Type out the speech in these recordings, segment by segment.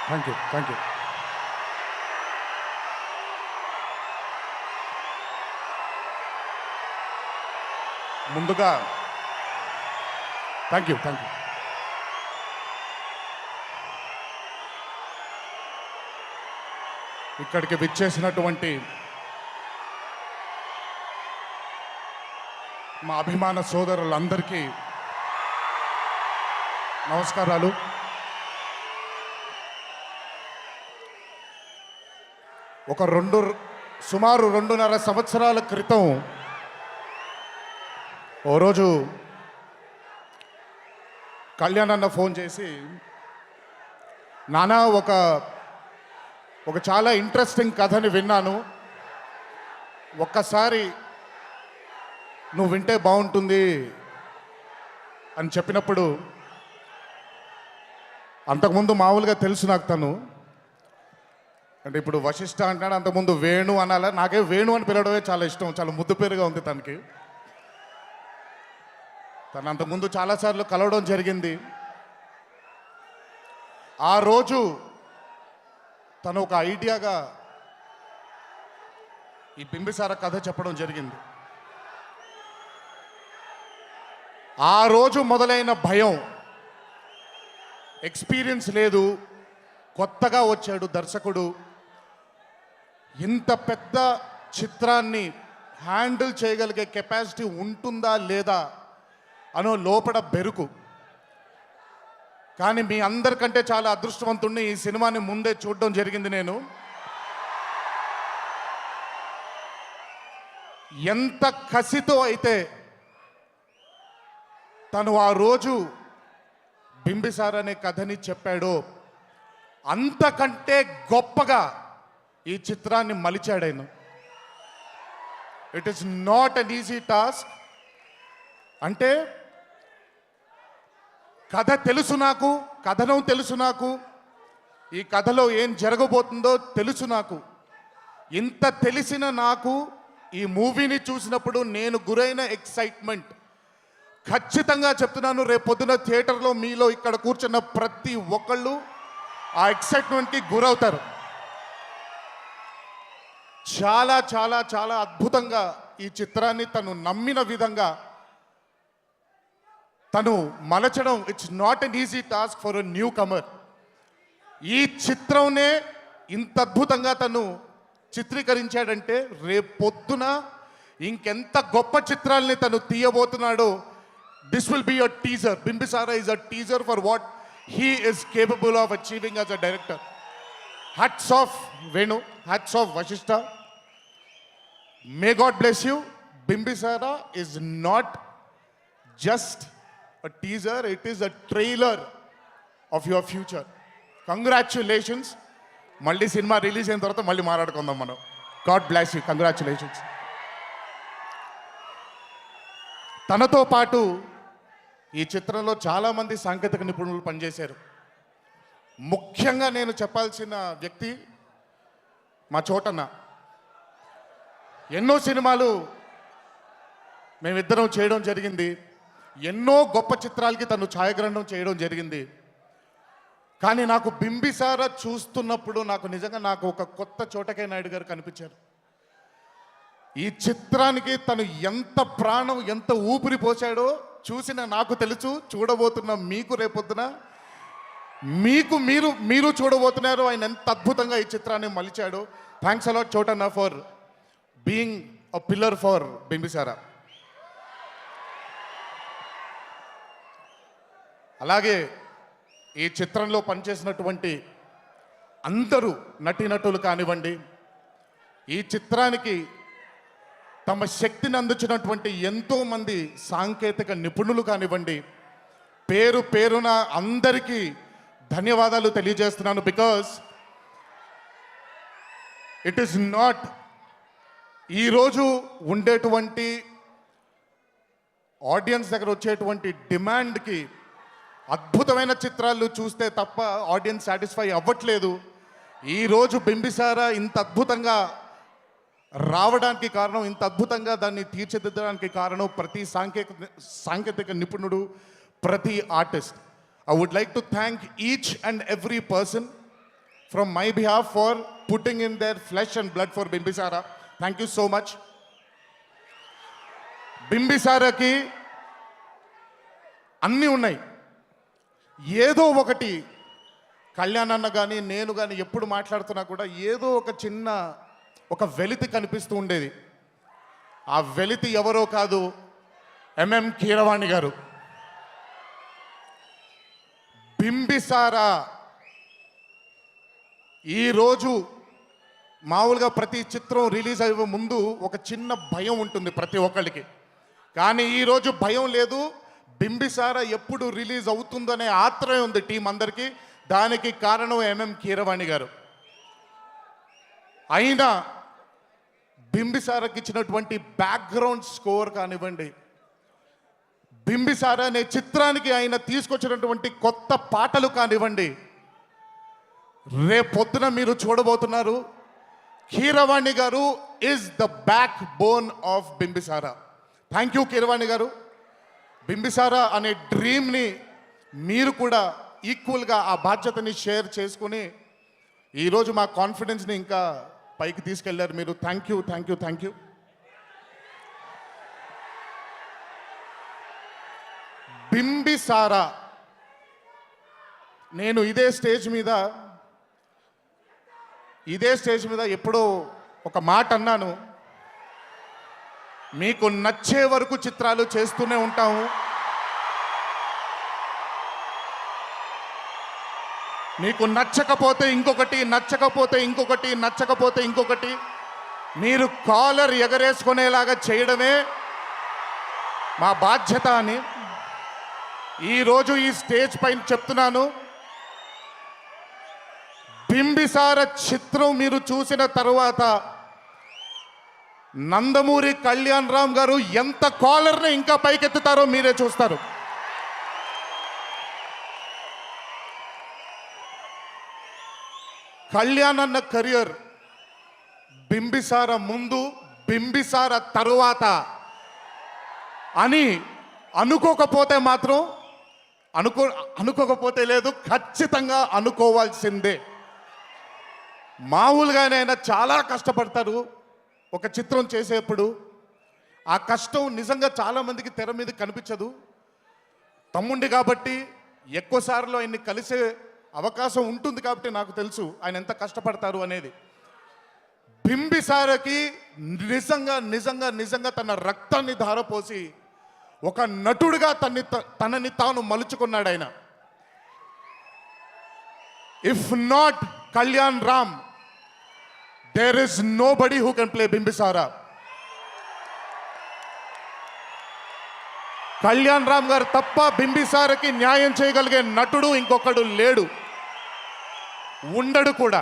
Thank you, thank you. ముందుగా thank you, thank you. ఇక్కడికి విచ్చేసినటువంటి మా అభిమాన సోదరులందరికీ నమస్కారాలు. సుమారు 2.5 సంవత్సరాల క్రితం ఓ రోజు కళ్యాణ్ అన్న ఫోన్ చేసి, నానా ఒక చాలా ఇంట్రెస్టింగ్ కథని విన్నాను, ఒక్కసారి నువ్వు వింటే బాగుంటుంది అని చెప్పినప్పుడు, అంతకుముందు మామూలుగా తెలుసు నాకు తను అంటే ఇప్పుడు వశిష్ఠ అంటాడు, అంతకుముందు వేణు అనాల. నాకే వేణు అని పిలవడమే చాలా ఇష్టం, చాలా ముద్దు పేరుగా ఉంది తనకి. తను అంతకుముందు చాలాసార్లు కలవడం జరిగింది. ఆ రోజు తను ఒక ఐడియాగా ఈ బింబిసార కథ చెప్పడం జరిగింది. ఆ రోజు మొదలైన భయం, ఎక్స్పీరియన్స్ లేదు, కొత్తగా వచ్చాడు దర్శకుడు, ఇంత పెద్ద చిత్రాన్ని హ్యాండిల్ చేయగలిగే కెపాసిటీ ఉంటుందా లేదా అనో లోపల బెరుకు. కానీ మీ అందరికంటే చాలా అదృష్టవంతుణ్ణి, ఈ సినిమాని ముందే చూడడం జరిగింది నేను. ఎంత కసితో అయితే తను ఆ రోజు బింబిసార్ అనే కథని చెప్పాడో, అంతకంటే గొప్పగా ఈ చిత్రాన్ని మలిచాడాను. It is not an easy task. అంటే కథ తెలుసు నాకు, కథనం తెలుసు నాకు, ఈ కథలో ఏం జరగబోతుందో తెలుసు నాకు. ఇంత తెలిసిన నాకు ఈ మూవీని చూసినప్పుడు నేను గురైన ఎక్సైట్మెంట్ ఖచ్చితంగా చెప్తున్నాను, రేపొద్దున థియేటర్లో మీలో ఇక్కడ కూర్చున్న ప్రతి ఒక్కళ్ళు ఆ ఎక్సైట్మెంట్కి గురవుతారు. చాలా చాలా చాలా అద్భుతంగా ఈ చిత్రాన్ని తను నమ్మిన విధంగా తను మలచడం, it's not an easy task for a newcomer. ఈ చిత్రంనే ఇంత అద్భుతంగా తను చిత్రీకరించాడంటే రేపొద్దున ఇంకెంత గొప్ప చిత్రాల్ని తను తీయబోతున్నాడో. This will be a teaser. Bimbisara is a teaser for what he is capable of achieving as a director. Hats off Venu, hats off Vashishta. May God bless you. Bimbisara is not just a teaser, it is a trailer of your future. Congratulations. మళ్ళీ cinema release అయిన తర్వాత మళ్ళీ మాట్లాడుకుందాం మనం. God bless you, congratulations. తనతో పాటు ఈ చిత్రంలో చాలామంది సాంకేతిక నిపుణులు పనిచేశారు. ముఖ్యంగా నేను చెప్పాల్సిన వ్యక్తి మా చోటన్న. ఎన్నో సినిమాలు మేమిద్దరం చేయడం జరిగింది, ఎన్నో గొప్ప చిత్రాలకి తను ఛాయాగ్రహణం చేయడం జరిగింది. కానీ నాకు బింబిసార చూస్తున్నప్పుడు నాకు ఒక కొత్త చోటకే నాయుడు గారు కనిపించారు. ఈ చిత్రానికి తను ఎంత ప్రాణం, ఎంత ఊపిరి పోసాడో చూసిన నాకు తెలుసు, చూడబోతున్న మీకు రేపొద్దున మీరు చూడబోతున్నారు ఆయన ఎంత అద్భుతంగా ఈ చిత్రాన్ని మలిచాడు. Thanks a lot Chotanna for being a pillar for Bimbisara. అలాగే ఈ చిత్రంలో పనిచేసినటువంటి అందరూ నటీనటులు కానివ్వండి, ఈ చిత్రానికి తమ శక్తిని అందించినటువంటి ఎంతోమంది సాంకేతిక నిపుణులు కానివ్వండి, పేరు పేరున అందరికీ ధన్యవాదాలు తెలియజేస్తున్నాను. బికాజ్ ఇట్ ఈస్ నాట్ ఈరోజు ఉండేటువంటి ఆడియన్స్ దగ్గర వచ్చేటువంటి డిమాండ్కి అద్భుతమైన చిత్రాలు చూస్తే తప్ప ఆడియన్స్ సాటిస్ఫై అవ్వట్లేదు. ఈరోజు బింబిసారా ఇంత అద్భుతంగా రావడానికి కారణం, ఇంత అద్భుతంగా దాన్ని తీర్చిదిద్దడానికి కారణం ప్రతి సాంకేతిక నిపుణుడు, ప్రతి artist. I would like to thank each and every person from my behalf for putting in their flesh and blood for Bimbisara. Thank you so much. బింబిసారాకి అన్నీ ఉన్నాయి. ఏదో ఒకటి కళ్యాణ్ అన్న కానీ నేను కానీ ఎప్పుడు మాట్లాడుతున్నా కూడా ఏదో ఒక చిన్న ఒక వెలితి కనిపిస్తూ ఉండేది. ఆ వెలితి ఎవరో కాదు, ఎంఎం కీరవాణి గారు. బింబిసారా ఈరోజు మామూలుగా ప్రతి చిత్రం రిలీజ్ అయ్యే ముందు ఒక చిన్న భయం ఉంటుంది ప్రతి ఒక్కరికి. కానీ ఈరోజు భయం లేదు. బింబిసారా ఎప్పుడు రిలీజ్ అవుతుందనే ఆత్రం ఉంది టీం అందరికీ. దానికి కారణం ఎంఎం కీరవాణి గారు. అయినా బింబిసారాకి ఇచ్చినటువంటి బ్యాక్గ్రౌండ్ స్కోర్ కానివ్వండి, బింబిసారా అనే చిత్రానికి ఆయన తీసుకొచ్చినటువంటి కొత్త పాటలు కానివ్వండి, రేపొద్దున మీరు చూడబోతున్నారు. కీరవాణి గారు is the back bone of Bimbisara. Thank you Keeravani గారు. బింబిసారా అనే డ్రీమ్ని మీరు కూడా ఈక్వల్గా ఆ బాధ్యతని షేర్ చేసుకుని ఈరోజు మా కాన్ఫిడెన్స్ని ఇంకా పైకి తీసుకెళ్లారు మీరు. Thank you, thank you, thank you. Bimbisara నేను ఇదే స్టేజ్ మీద ఎప్పుడో ఒక మాట అన్నాను. మీకు నచ్చే వరకు చిత్రాలు చేస్తూనే ఉంటాము. మీకు నచ్చకపోతే ఇంకొకటి, నచ్చకపోతే ఇంకొకటి, నచ్చకపోతే ఇంకొకటి, మీరు కాలర్ ఎగరేసుకునేలాగా చేయడమే మా బాధ్యత అని ఈరోజు ఈ స్టేజ్ పైన చెప్తున్నాను. బింబిసార చిత్రం మీరు చూసిన తరువాత నందమూరి కళ్యాణ్ రామ్ గారు ఎంత కాలర్ని ఇంకా పైకెత్తుతారో మీరే చూస్తారు. కళ్యాణ్ అన్న కెరియర్ బింబిసార ముందు, బింబిసార తరువాత అని అనుకోకపోతే మాత్రం అనుకోకపోతే లేదు, ఖచ్చితంగా అనుకోవాల్సిందే. మామూలుగానైనా చాలా కష్టపడతారు ఒక చిత్రం చేసేప్పుడు. ఆ కష్టం నిజంగా చాలామందికి తెర మీద కనిపించదు. తమ్ముండి కాబట్టి ఎక్కువసార్లు ఆయన్ని కలిసే అవకాశం ఉంటుంది కాబట్టి నాకు తెలుసు ఆయన ఎంత కష్టపడతారు అనేది. బింబిసారకి నిజంగా నిజంగా నిజంగా తన రక్తాన్ని ధారపోసి ఒక నటుడిగా తనని తాను మలుచుకున్నాడు ఆయన. If not Kalyan Ram, there is nobody who can play Bimbisara. Kalyan Ram గారు తప్ప బింబిసారకి న్యాయం చేయగలిగే నటుడు ఇంకొకడు లేడు, ఉండడు కూడా.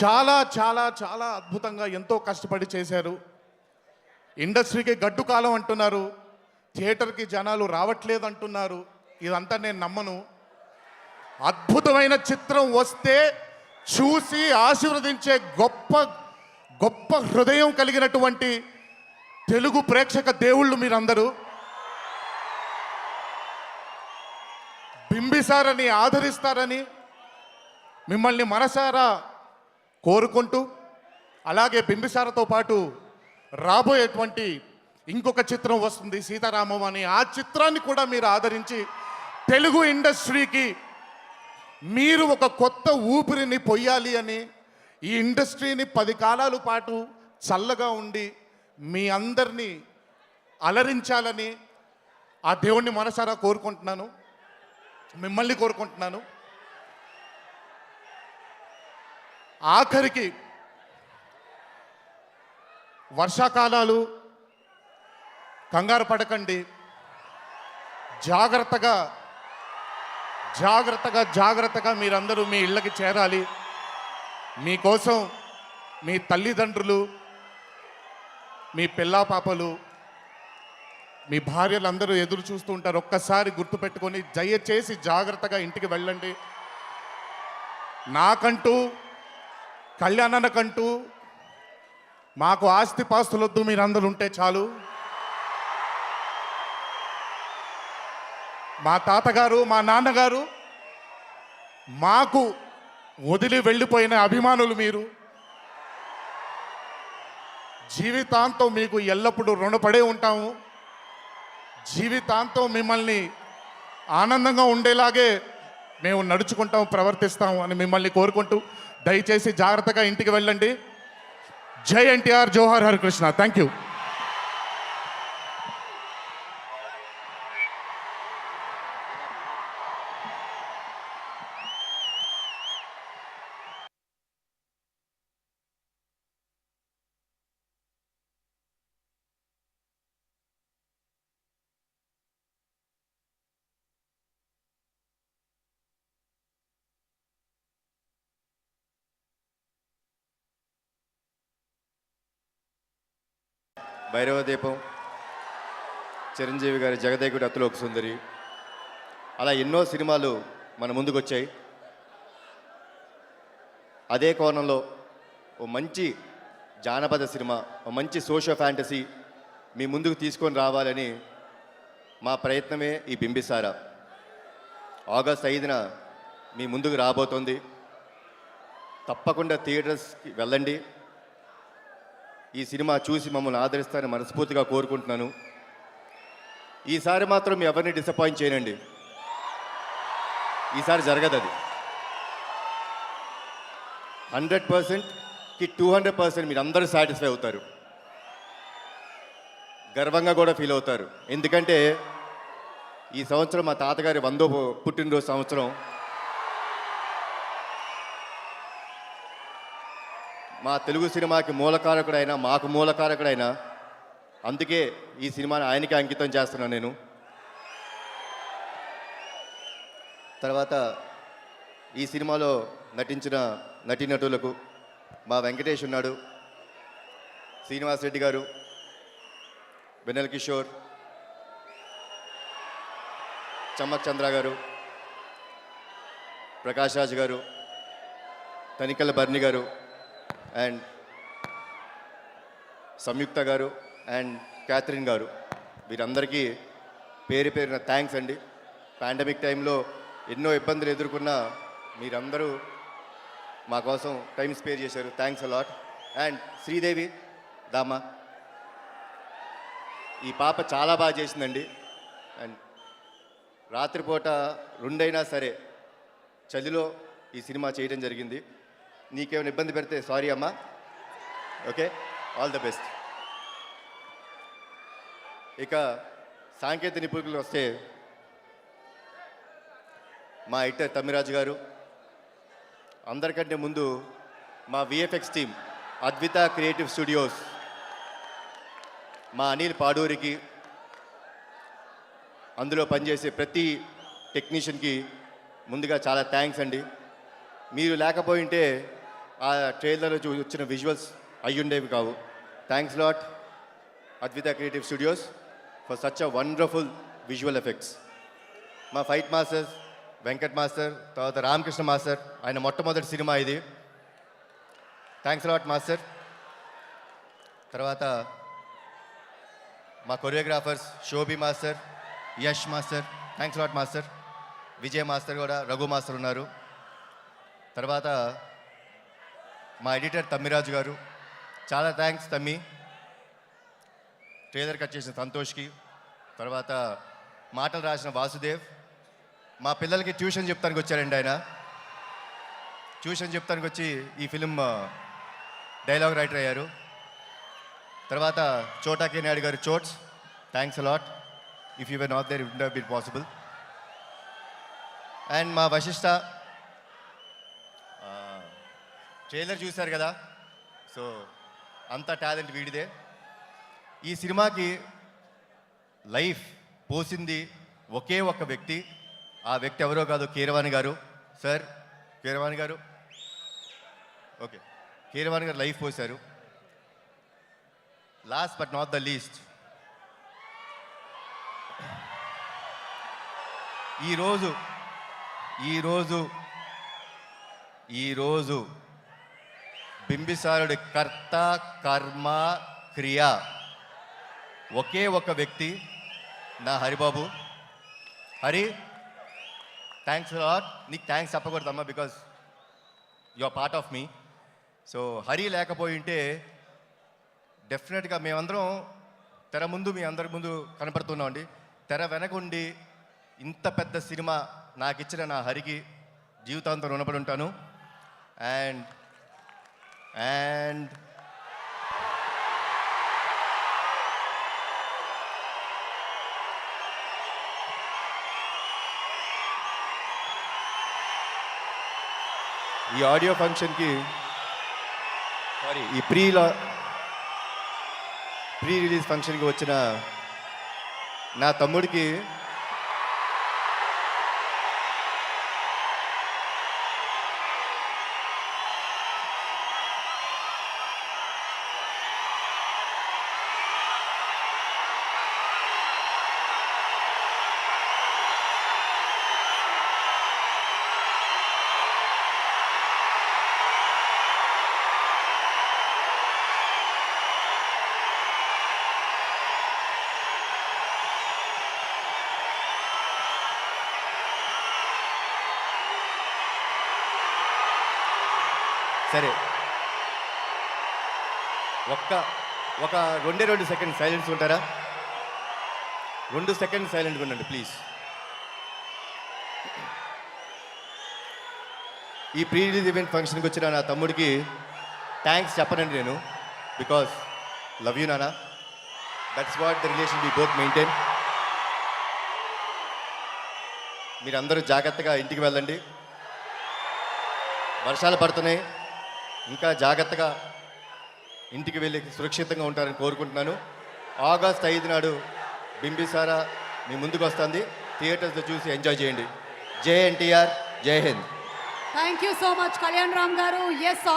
చాలా చాలా చాలా అద్భుతంగా ఎంతో కష్టపడి చేశారు. ఇండస్ట్రీకి గడ్డు కాలం అంటున్నారు, థియేటర్కి జనాలు రావట్లేదు అంటున్నారు. ఇదంతా నేను నమ్మను. అద్భుతమైన చిత్రం వస్తే చూసి ఆశీర్వదించే గొప్ప గొప్ప హృదయం కలిగినటువంటి తెలుగు ప్రేక్షక దేవుళ్ళు మీరందరూ. బింబిసారని ఆదరిస్తారని మిమ్మల్ని మనసారా కోరుకుంటూ, అలాగే బింబిసారతో పాటు రాబోయేటువంటి ఇంకొక చిత్రం వస్తుంది సీతారామం అని. ఆ చిత్రాన్ని కూడా మీరు ఆదరించి తెలుగు ఇండస్ట్రీకి మీరు ఒక కొత్త ఊపిరిని పొయ్యాలి అని, ఈ ఇండస్ట్రీని 10 కాలాల పాటు చల్లగా ఉండి మీ అందరినీ అలరించాలని ఆ దేవుణ్ణి మనసారా కోరుకుంటున్నాను, మిమ్మల్ని కోరుకుంటున్నాను. ఆఖరికి వర్షాకాలాలు, కంగారు పడకండి. జాగ్రత్తగా జాగ్రత్తగా జాగ్రత్తగా మీరందరూ మీ ఇళ్ళకి చేరాలి. మీకోసం మీ తల్లిదండ్రులు, మీ పిల్లా పాపలు, మీ భార్యలందరూ ఎదురు చూస్తూ ఉంటారు. ఒక్కసారి గుర్తుపెట్టుకొని దయచేసి జాగ్రత్తగా ఇంటికి వెళ్ళండి. నాకంటూ, కళ్యాణనకంటూ మాకు ఆస్తిపాస్తులొద్దు, మీరందరూ ఉంటే చాలు. మా తాతగారు, మా నాన్నగారు మాకు వదిలి వెళ్ళిపోయిన అభిమానులు మీరు. జీవితాంతం మీకు ఎల్లప్పుడూ రుణపడే ఉంటాము. జీవితాంతం మిమ్మల్ని ఆనందంగా ఉండేలాగే మేము నడుచుకుంటాం, ప్రవర్తిస్తాం అని మిమ్మల్ని కోరుకుంటూ దయచేసి జాగ్రత్తగా ఇంటికి వెళ్ళండి. జై ఎన్టీఆర్, జోహార్ హరికృష్ణ. Thank you. భైరవ దీపం, చిరంజీవి గారి జగదేకుడి అతులోక సుందరి, అలా ఎన్నో సినిమాలు మన ముందుకు వచ్చాయి. అదే కోణంలో ఓ మంచి జానపద సినిమా, ఓ మంచి సోషల్ ఫ్యాంటసీ మీ ముందుకు తీసుకొని రావాలని మా ప్రయత్నమే ఈ బింబిసార. ఆగస్ట్ 5న మీ ముందుకు రాబోతోంది. తప్పకుండా థియేటర్స్కి వెళ్ళండి. ఈ సినిమా చూసి మమ్మల్ని ఆదరిస్తారని మనస్ఫూర్తిగా కోరుకుంటున్నాను. ఈసారి మాత్రం మీ ఎవరిని డిసప్పాయింట్ చేయనండి. ఈసారి జరగదు అది. 100%కి 200% మీరు అందరూ సాటిస్ఫై అవుతారు, గర్వంగా కూడా ఫీల్ అవుతారు. ఎందుకంటే ఈ సంవత్సరం మా తాతగారి 100వ పుట్టినరోజు సంవత్సరం. మా తెలుగు సినిమాకి మూలకారకుడైన, మాకు మూలకారకుడైన, అందుకే ఈ సినిమాని ఆయనకి అంకితం చేస్తున్నాను నేను. తర్వాత ఈ సినిమాలో నటించిన నటీనటులకు మా వెంకటేష్ ఉన్నాడు, శ్రీనివాస్ రెడ్డి గారు, వెన్నెల కిషోర్, చమ్మక్ చంద్ర గారు, ప్రకాష్ రాజ్ గారు, తనికల బర్ని గారు, అండ్ సంయుక్త గారు అండ్ క్యాథరిన్ గారు, వీరందరికీ పేరు పేరున థ్యాంక్స్ అండి. పాండమిక్ టైంలో ఎన్నో ఇబ్బందులు ఎదుర్కొన్న మీరందరూ మా కోసం టైం స్పేర్ చేశారు. Thanks a lot. అండ్ శ్రీదేవి దామా, ఈ పాప చాలా బాగా చేసిందండి. అండ్ రాత్రిపూట 2 అయినా సరే చలిలో ఈ సినిమా చేయడం జరిగింది. నీకేమైనా ఇబ్బంది పెడితే సారీ అమ్మా. Okay, all the best. ఇక సాంకేతిక నిపుణులు వస్తే మా ఎడిటర్ తమ్మిరాజు గారు, అందరికంటే ముందు మా VFX team Advitha creative studios, మా అనిల్ పాడూరికి, అందులో పనిచేసే ప్రతి టెక్నీషియన్కి ముందుగా చాలా థ్యాంక్స్ అండి. మీరు లేకపోయింటే ఆ ట్రైలర్లో వచ్చిన విజువల్స్ అయ్యుండేవి కావు. Thanks lot Advitha creative studios for such a wonderful visual effects. మా ఫైట్ మాస్టర్స్ వెంకట్ మాస్టర్, తర్వాత రామకృష్ణ మాస్టర్, ఆయన మొట్టమొదటి సినిమా ఇది. Thanks lot master. తర్వాత మా choreographers Sobhi master, Yash master, thanks lot master. Vijay master కూడా, రఘు మాస్టర్ ఉన్నారు. తర్వాత మా ఎడిటర్ తమ్మిరాజు గారు, చాలా థ్యాంక్స్ తమ్మి. ట్రైలర్ కట్ చేసిన సంతోష్కి, తర్వాత మాటలు రాసిన వాసుదేవ్, మా పిల్లలకి ట్యూషన్ చెప్తానికి వచ్చారండి ఆయన. ట్యూషన్ చెప్తానికి వచ్చి ఈ ఫిలిం డైలాగ్ రైటర్ అయ్యారు. తర్వాత చోటా కే నాయుడు గారు Chots, thanks a lot. If you were not there it would have been possible. And మా వశిష్ట, ట్రైలర్ చూశారు కదా, సో అంత టాలెంట్ వీడిదే. ఈ సినిమాకి లైఫ్ పోసింది ఒకే ఒక్క వ్యక్తి. ఆ వ్యక్తి ఎవరో కాదు, కీరవాణి గారు. సార్, కీరవాణి గారు, ఓకే, కీరవాణి గారు లైఫ్ పోశారు. Last but not the least, ఈరోజు ఈరోజు ఈరోజు బింబిసారుడి కర్త, కర్మ, క్రియ ఒకే ఒక వ్యక్తి, నా హరిబాబు. Hari thanks lot. నీకు థ్యాంక్స్ చెప్పకూడదమ్మా, because you are part of me. So Hari లేకపోయి ఉంటే డెఫినెట్గా మేమందరం తెర ముందు మీ అందరి ముందు కనపడుతున్నామండి. తెర వెనకుండి ఇంత పెద్ద సినిమా నాకు ఇచ్చిన నా హరికి జీవితాంతం రుణపడి ఉంటాను. అండ్ అండ్ ఈ ఆడియో ఫంక్షన్కి ఈ ప్రీ రిలీజ్ ఫంక్షన్కి వచ్చిన నా తమ్ముడికి సరే ఒక 2 సెకండ్ సైలెన్స్ ఉంటారా? 2 సెకండ్ సైలెంట్గా ఉండండి ప్లీజ్. ఈ ప్రీ రిలీజ్ ఈవెంట్ ఫంక్షన్కి వచ్చిన నా తమ్ముడికి థ్యాంక్స్ చెప్పనండి నేను, బికాస్ లవ్ యూ నానా. That's what the relation we both maintain. మీరందరూ జాగ్రత్తగా ఇంటికి వెళ్ళండి. వర్షాలు పడుతున్నాయి, ఇంకా జాగ్రత్తగా ఇంటికి వెళ్ళి సురక్షితంగా ఉంటారని కోరుకుంటున్నాను. ఆగస్ట్ 5 నాడు బింబిసారా మీ ముందుకు వస్తుంది. థియేటర్స్లో చూసి ఎంజాయ్ చేయండి. జై ఎన్టీఆర్, జై Hind. Thank you so much Kalyan Ram గారు. ఎస్